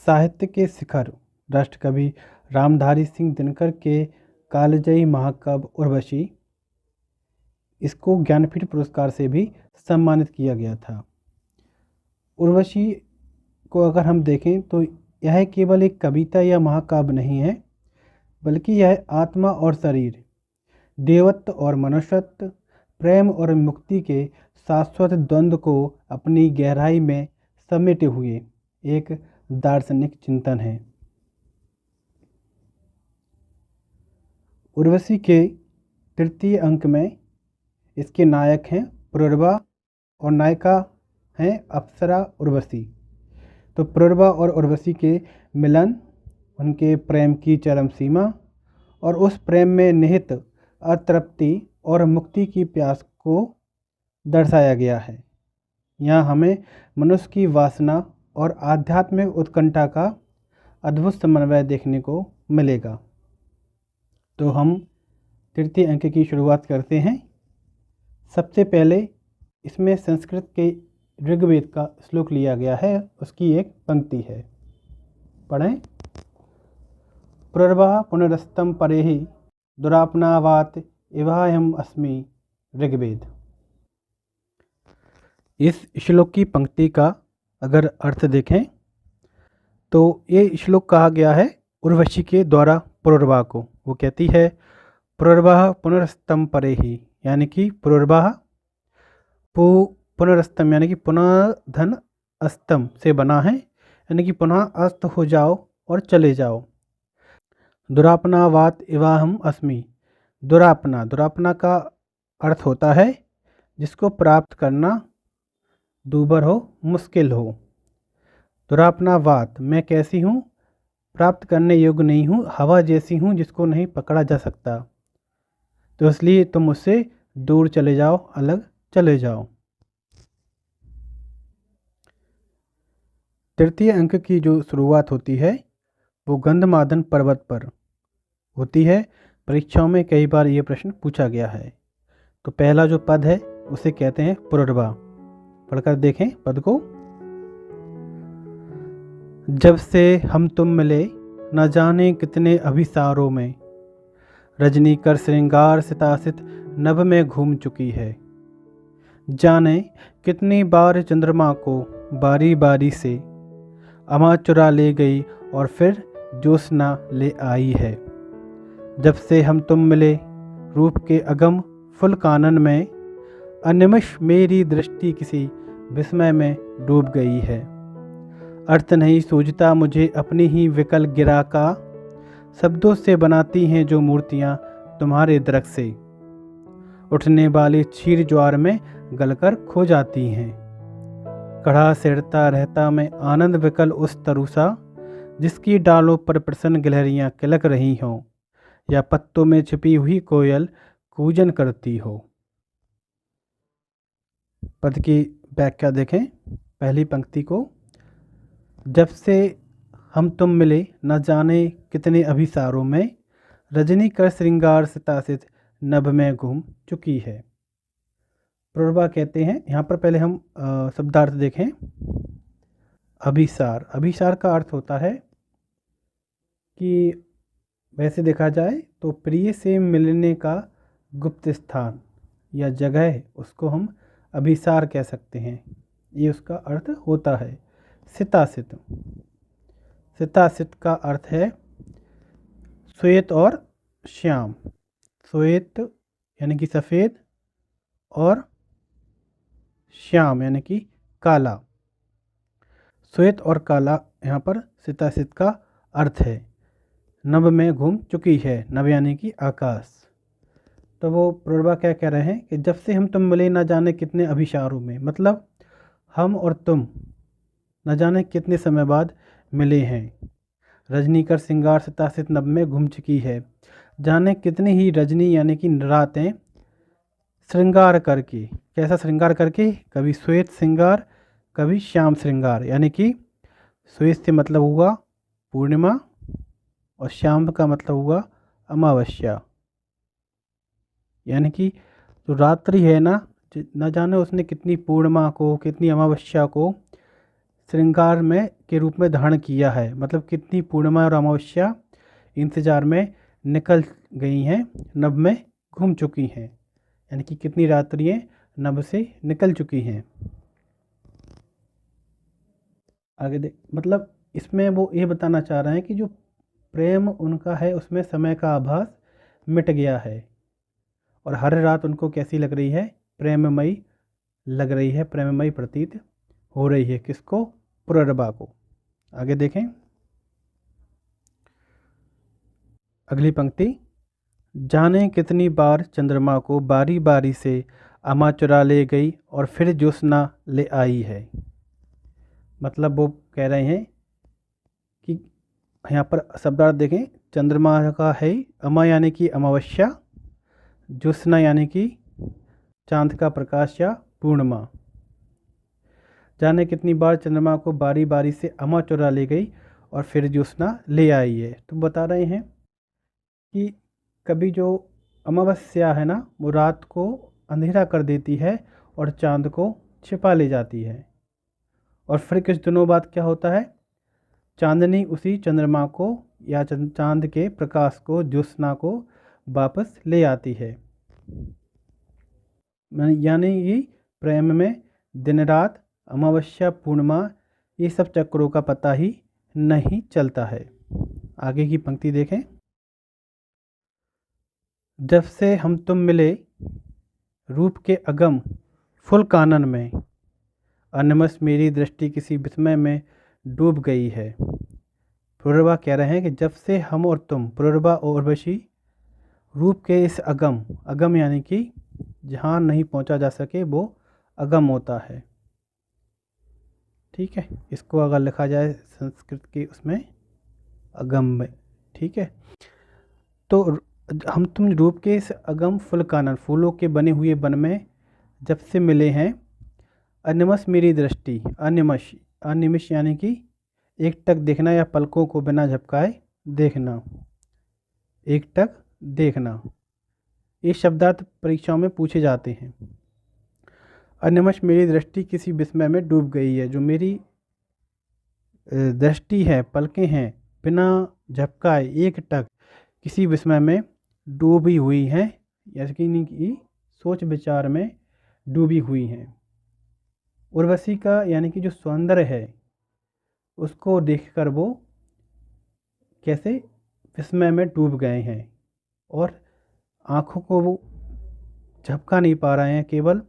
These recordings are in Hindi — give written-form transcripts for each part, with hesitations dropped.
साहित्य के शिखर राष्ट्रकवि रामधारी सिंह दिनकर के कालजयी महाकाव्य उर्वशी, इसको ज्ञानपीठ पुरस्कार से भी सम्मानित किया गया था। उर्वशी को अगर हम देखें तो यह केवल एक कविता या महाकाव्य नहीं है, बल्कि यह आत्मा और शरीर, देवत्व और मनुष्यत्व, प्रेम और मुक्ति के शाश्वत द्वंद्व को अपनी गहराई में समेटे हुए एक दार्शनिक चिंतन है। उर्वशी के तृतीय अंक में इसके नायक हैं पुरूरवा और नायिका हैं अप्सरा उर्वशी। तो पुरूरवा और उर्वशी के मिलन, उनके प्रेम की चरम सीमा और उस प्रेम में निहित अतृप्ति और मुक्ति की प्यास को दर्शाया गया है। यहाँ हमें मनुष्य की वासना और आध्यात्मिक उत्कंठा का अद्भुत समन्वय देखने को मिलेगा। तो हम तृतीय अंक की शुरुआत करते हैं। सबसे पहले इसमें संस्कृत के ऋग्वेद का श्लोक लिया गया है, उसकी एक पंक्ति है, पढ़ें। पुरूरवा पुनरस्तम परेहि दुरापनावात इवाहम अस्मि, ऋग्वेद। इस श्लोक की पंक्ति का अगर अर्थ देखें तो ये श्लोक कहा गया है उर्वशी के द्वारा पुरूरवा को। वो कहती है पुरूरवा पुनरस्तम परेहि, यानी कि पुरूरवा पुनरस्तम यानी कि पुनः धन अस्तम से बना है, यानी कि पुनः अस्त हो जाओ और चले जाओ। दुरापनावात इवाहम अस्मि, दुरापना का अर्थ होता है जिसको प्राप्त करना दूभर हो, मुश्किल हो। दुरापनावात, मैं कैसी हूँ, प्राप्त करने योग्य नहीं हूँ, हवा जैसी हूँ जिसको नहीं पकड़ा जा सकता, तो इसलिए तुम मुझसे दूर चले जाओ, अलग चले जाओ। तृतीय अंक की जो शुरुआत होती है वो गंधमादन पर्वत पर होती है। परीक्षाओं में कई बार ये प्रश्न पूछा गया है। तो पहला जो पद है उसे कहते हैं पुरूरवा। पढ़कर देखें पद को। जब से हम तुम मिले न जाने कितने अभिसारों में, रजनी कर श्रृंगार सितासित नभ में घूम चुकी है। जाने कितनी बार चंद्रमा को बारी बारी से अमा चुरा ले गई और फिर ज्योत्सना ले आई है। जब से हम तुम मिले रूप के अगम फुल कानन में, अनिमिष मेरी दृष्टि किसी विस्मय में डूब गई है। अर्थ नहीं सूझता मुझे अपनी ही विकल गिरा का, शब्दों से बनाती हैं जो मूर्तियाँ तुम्हारे दरख्त से, उठने वाले क्षीर ज्वार में गलकर खो जाती हैं। कड़ा सिरता रहता मैं आनंद विकल उस तरुसा, जिसकी डालों पर प्रसन्न गिलहरियाँ किलक रही हों, या पत्तों में छिपी हुई कोयल कूजन करती हो। पद की व्याख्या देखें। पहली पंक्ति को, जब से हम तुम मिले न जाने कितने अभिसारों में, रजनी कर श्रृंगार सितासित नभ में घूम चुकी है। पुरूरवा कहते हैं, यहाँ पर पहले हम शब्दार्थ देखें। अभिसार, अभिसार का अर्थ होता है कि वैसे देखा जाए तो प्रिय से मिलने का गुप्त स्थान या जगह, उसको हम अभिसार कह सकते हैं, ये उसका अर्थ होता है। सितासित, सितासित का अर्थ है श्वेत और श्याम। श्वेत यानी कि सफ़ेद और श्याम यानी कि काला। श्वेत और काला यहाँ पर सितासित का अर्थ है। नभ में घूम चुकी है, नभ यानी कि आकाश। तो वो पुरूरवा क्या कह रहे हैं कि जब से हम तुम मिले न जाने कितने अभिसारों में, मतलब हम और तुम न जाने कितने समय बाद मिले हैं। रजनी कर श्रृंगार सितासित नभ में घूम चुकी है, जाने कितनी ही रजनी यानी कि रातें श्रृंगार करके, कैसा श्रृंगार करके, कभी श्वेत श्रृंगार कभी श्याम श्रृंगार, यानी कि श्वेत से मतलब हुआ पूर्णिमा और श्याम का मतलब हुआ अमावस्या। यानी कि जो रात्रि है ना, न जाने उसने कितनी पूर्णिमा को कितनी अमावस्या को श्रृंगार में के रूप में धारण किया है। मतलब कितनी पूर्णिमा और अमावस्या इंतजार में निकल गई हैं, नभ में घूम चुकी हैं, यानी कि कितनी रात्रियां नभ से निकल चुकी हैं। आगे देख, मतलब इसमें वो ये बताना चाह रहे हैं कि जो प्रेम उनका है उसमें समय का आभास मिट गया है और हर रात उनको कैसी लग रही है, प्रेममयी लग रही है, प्रेममयी प्रतीत हो रही है। किसको? पुररबा को। आगे देखें अगली पंक्ति, जाने कितनी बार चंद्रमा को बारी बारी से अमा चुरा ले गई और फिर ज्योत्सना ले आई है। मतलब वो कह रहे हैं कि यहाँ पर शब्दार्थ देखें, चंद्रमा का है अमा यानी कि अमावस्या, ज्योत्सना यानी कि चांद का प्रकाश या पूर्णिमा। जाने कितनी बार चंद्रमा को बारी बारी से अमा चुरा ले गई और फिर ज्योत्सना ले आई है। तो बता रहे हैं कि कभी जो अमावस्या है ना, वो रात को अंधेरा कर देती है और चांद को छिपा ले जाती है। और फिर कुछ दिनों बाद क्या होता है, चांदनी उसी चंद्रमा को या चांद के प्रकाश को, ज्योत्सना को वापस ले आती है। यानी कि प्रेम में दिन रात, अमावस्या, पूर्णिमा, ये सब चक्रों का पता ही नहीं चलता है। आगे की पंक्ति देखें, जब से हम तुम मिले रूप के अगम फुल कानन में, अनमस मेरी दृष्टि किसी विस्मय में डूब गई है। पुररबा कह रहे हैं कि जब से हम और तुम, पुररबा और उर्वशी, रूप के इस अगम, अगम यानी कि जहाँ नहीं पहुँचा जा सके वो अगम होता है। ठीक है, इसको अगर लिखा जाए संस्कृत के उसमें अगम में, ठीक है। तो हम तुम रूप के इस अगम फुल कानन, फूलों के बने हुए वन में जब से मिले हैं, अनिमष मेरी दृष्टि, अनिमष, अनिमिष यानी कि एक टक देखना या पलकों को बिना झपकाए देखना, एक टक देखना, ये शब्दार्थ परीक्षाओं में पूछे जाते हैं। अनिमष मेरी दृष्टि किसी विस्मय में डूब गई है, जो मेरी दृष्टि है, पलकें हैं, बिना झपकाए एक टक किसी विस्मय में डूबी हुई हैं, यानी कि सोच विचार में डूबी हुई हैं। उर्वशी का यानी कि जो सौंदर्य है उसको देखकर वो कैसे विस्मय में डूब गए हैं और आँखों को वो झपका नहीं पा रहे हैं, केवल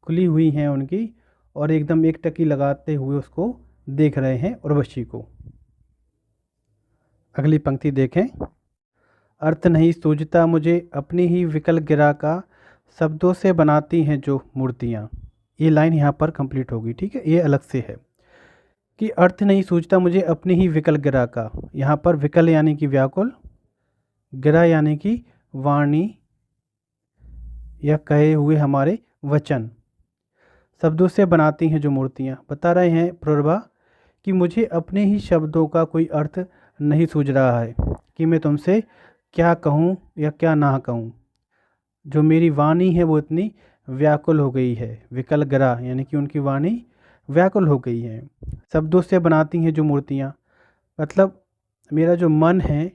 खुली हुई हैं उनकी, और एकदम एक टकी लगाते हुए उसको देख रहे हैं उर्वशी को। अगली पंक्ति देखें, अर्थ नहीं सूझता मुझे अपनी ही विकल गिरा का, शब्दों से बनाती हैं जो मूर्तियाँ। ये लाइन यहाँ पर कंप्लीट होगी, ठीक है, ये अलग से है कि अर्थ नहीं सूझता मुझे अपनी ही विकल गिरा का। यहाँ पर विकल यानी कि व्याकुल, गिरा यानी कि वाणी या कहे हुए हमारे वचन, शब्दों से बनाती हैं जो मूर्तियाँ। बता रहे हैं पुररबा कि मुझे अपने ही शब्दों का कोई अर्थ नहीं सूझ रहा है कि मैं तुमसे क्या कहूँ या क्या ना कहूँ। जो मेरी वाणी है वो इतनी व्याकुल हो गई है, विकल गिरा यानी कि उनकी वाणी व्याकुल हो गई है। शब्दों से बनाती हैं जो मूर्तियाँ, मतलब मेरा जो मन है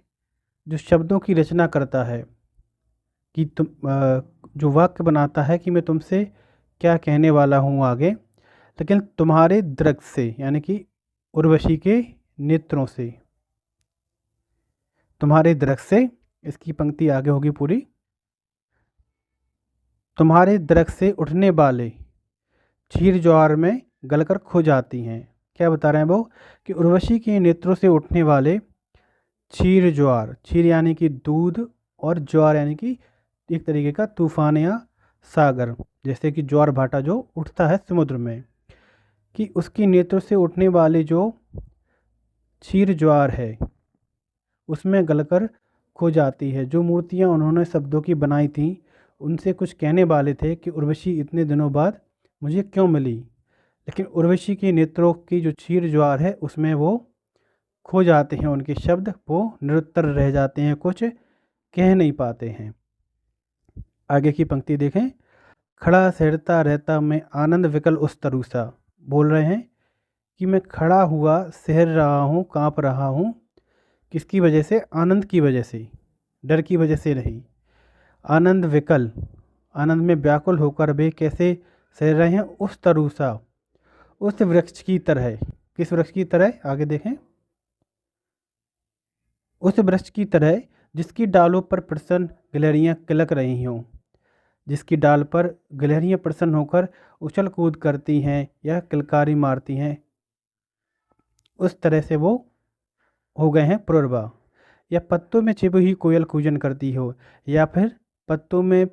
जो शब्दों की रचना करता है, कि तुम जो वाक्य बनाता है कि मैं तुमसे क्या कहने वाला हूँ आगे, लेकिन तुम्हारे दृग से यानी कि उर्वशी के नेत्रों से, तुम्हारे दृग से, इसकी पंक्ति आगे होगी पूरी, तुम्हारे दृग से उठने वाले क्षीर ज्वार में गलकर खो जाती हैं। क्या बता रहे हैं वो कि उर्वशी के नेत्रों से उठने वाले क्षीर ज्वार, क्षीर यानी कि दूध और ज्वार यानी कि एक तरीके का तूफान या सागर, जैसे कि ज्वार भाटा जो उठता है समुद्र में, कि उसके नेत्रों से उठने वाले जो क्षीर ज्वार है उसमें गलकर खो जाती है। जो मूर्तियाँ उन्होंने शब्दों की बनाई थी उनसे कुछ कहने वाले थे कि उर्वशी इतने दिनों बाद मुझे क्यों मिली, लेकिन उर्वशी के नेत्रों की जो क्षीर ज्वार है उसमें वो खो जाते हैं, उनके शब्द वो निरुत्तर रह जाते हैं, कुछ कह नहीं पाते हैं। आगे की पंक्ति देखें, खड़ा सहरता रहता मैं आनंद विकल उस तरुसा, बोल रहे हैं कि मैं खड़ा हुआ सहर रहा हूँ, काँप रहा हूँ, किसकी वजह से? आनंद की वजह से, डर की वजह से नहीं। आनंद विकल, आनंद में व्याकुल होकर वे कैसे सह रहे हैं? उस तरूसा, उस वृक्ष की तरह। किस वृक्ष की तरह? आगे देखें। उस वृक्ष की तरह जिसकी डालों पर प्रसन्न गिलहरियाँ किलक रही हों, जिसकी डाल पर गिलहरियाँ प्रसन्न होकर उछल कूद करती हैं या किलकारी मारती हैं, उस तरह से वो हो गए हैं पुररबा। या पत्तों में छिपी हुई कोयल कूजन करती हो, या फिर पत्तों में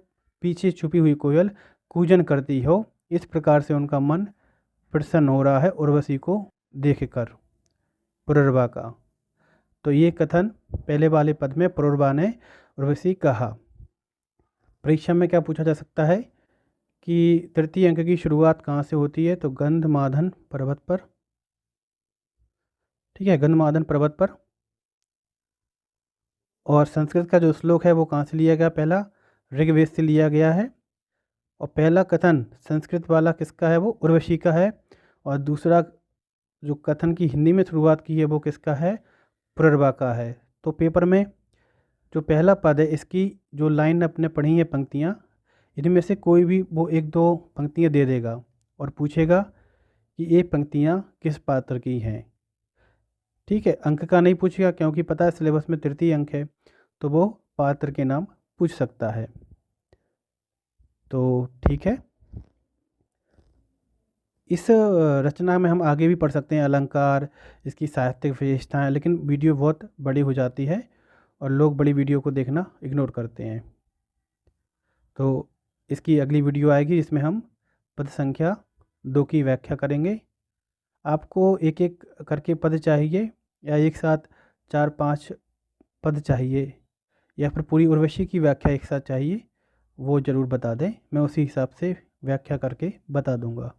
पीछे छुपी हुई कोयल कूजन करती हो, इस प्रकार से उनका मन प्रसन्न हो रहा है उर्वशी को देखकर, पुररबा का। तो ये कथन पहले वाले पद में पुररबा ने उर्वशी कहा। परीक्षा में क्या पूछा जा सकता है कि तृतीय अंक की शुरुआत कहाँ से होती है? तो गंधमादन पर्वत पर। ठीक है, गंधमादन पर्वत पर। और संस्कृत का जो श्लोक है वो कहाँ से लिया गया? पहला ऋग्वेद से लिया गया है। और पहला कथन संस्कृत वाला किसका है? वो उर्वशी का है। और दूसरा जो कथन की हिंदी में शुरुआत की है वो किसका है? पुररबा का है। तो पेपर में जो पहला पद है, इसकी जो लाइन अपने पढ़ी है पंक्तियाँ, इनमें से कोई भी वो एक दो पंक्तियाँ दे देगा और पूछेगा कि ये पंक्तियाँ किस पात्र की हैं। ठीक है, अंक का नहीं पूछेगा क्योंकि पता है सिलेबस में तृतीय अंक है, तो वो पात्र के नाम पूछ सकता है। तो ठीक है, इस रचना में हम आगे भी पढ़ सकते हैं अलंकार, इसकी साहित्यिक विशेषताएं, लेकिन वीडियो बहुत बड़ी हो जाती है और लोग बड़ी वीडियो को देखना इग्नोर करते हैं। तो इसकी अगली वीडियो आएगी जिसमें हम पद संख्या 2 की व्याख्या करेंगे। आपको एक एक करके पद चाहिए या एक साथ 4-5 पद चाहिए या फिर पूरी उर्वशी की व्याख्या एक साथ चाहिए, वो ज़रूर बता दें, मैं उसी हिसाब से व्याख्या करके बता दूंगा।